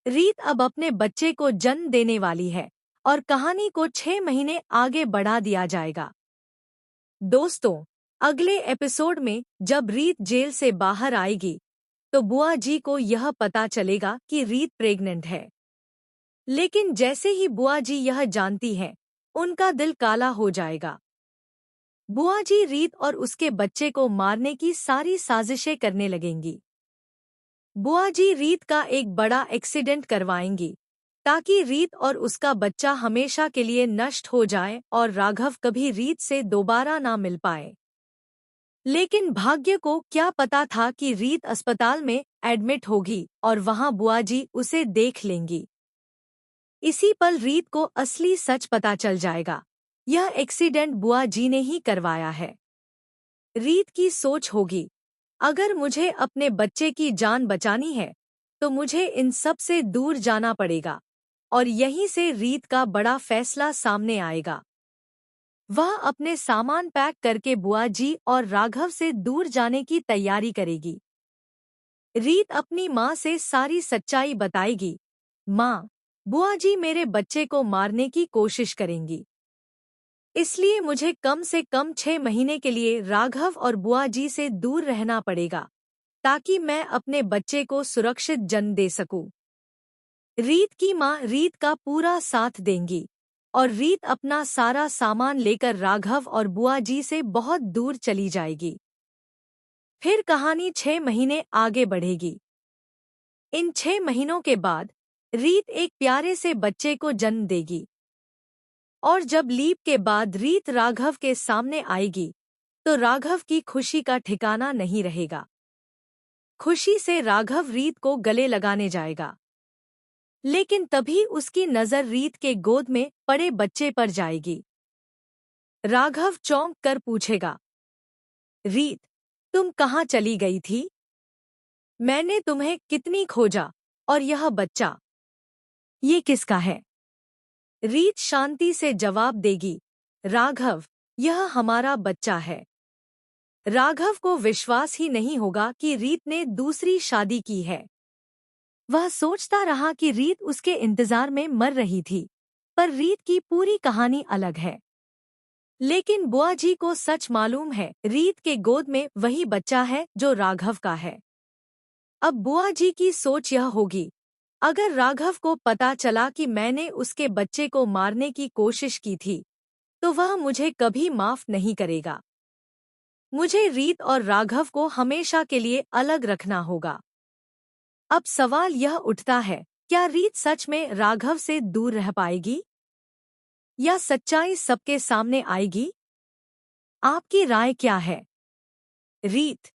रीत अब अपने बच्चे को जन्म देने वाली है और कहानी को 6 महीने आगे बढ़ा दिया जाएगा। दोस्तों, अगले एपिसोड में जब रीत जेल से बाहर आएगी तो बुआ जी को यह पता चलेगा कि रीत प्रेग्नेंट है। लेकिन जैसे ही बुआ जी यह जानती हैं, उनका दिल काला हो जाएगा। बुआ जी रीत और उसके बच्चे को मारने की सारी साजिशें करने लगेंगी। बुआ जी रीत का एक बड़ा एक्सीडेंट करवाएंगी ताकि रीत और उसका बच्चा हमेशा के लिए नष्ट हो जाए और राघव कभी रीत से दोबारा ना मिल पाए। लेकिन भाग्य को क्या पता था कि रीत अस्पताल में एडमिट होगी और वहां बुआ जी उसे देख लेंगी। इसी पल रीत को असली सच पता चल जाएगा। यह एक्सीडेंट बुआ जी ने ही करवाया है। रीत की सोच होगी, अगर मुझे अपने बच्चे की जान बचानी है तो मुझे इन सब से दूर जाना पड़ेगा, और यहीं से रीत का बड़ा फैसला सामने आएगा। वह अपने सामान पैक करके बुआ जी और राघव से दूर जाने की तैयारी करेगी। रीत अपनी माँ से सारी सच्चाई बताएगी। माँ, बुआ जी मेरे बच्चे को मारने की कोशिश करेंगी, इसलिए मुझे कम से कम 6 महीने के लिए राघव और बुआ जी से दूर रहना पड़ेगा ताकि मैं अपने बच्चे को सुरक्षित जन्म दे सकूं। रीत की माँ रीत का पूरा साथ देंगी और रीत अपना सारा सामान लेकर राघव और बुआ जी से बहुत दूर चली जाएगी। फिर कहानी 6 महीने आगे बढ़ेगी। इन 6 महीनों के बाद रीत एक प्यारे से बच्चे को जन्म देगी, और जब लीप के बाद रीत राघव के सामने आएगी तो राघव की खुशी का ठिकाना नहीं रहेगा। खुशी से राघव रीत को गले लगाने जाएगा, लेकिन तभी उसकी नज़र रीत के गोद में पड़े बच्चे पर जाएगी। राघव चौंक कर पूछेगा, रीत, तुम कहाँ चली गई थी? मैंने तुम्हें कितनी खोजा, और यह बच्चा, ये किसका है? रीत शांति से जवाब देगी, राघव, यह हमारा बच्चा है। राघव को विश्वास ही नहीं होगा कि रीत ने दूसरी शादी की है। वह सोचता रहा कि रीत उसके इंतजार में मर रही थी, पर रीत की पूरी कहानी अलग है। लेकिन बुआ जी को सच मालूम है, रीत के गोद में वही बच्चा है जो राघव का है। अब बुआ जी की सोच यह होगी, अगर राघव को पता चला कि मैंने उसके बच्चे को मारने की कोशिश की थी, तो वह मुझे कभी माफ नहीं करेगा। मुझे रीत और राघव को हमेशा के लिए अलग रखना होगा। अब सवाल यह उठता है, क्या रीत सच में राघव से दूर रह पाएगी, या सच्चाई सबके सामने आएगी? आपकी राय क्या है? रीत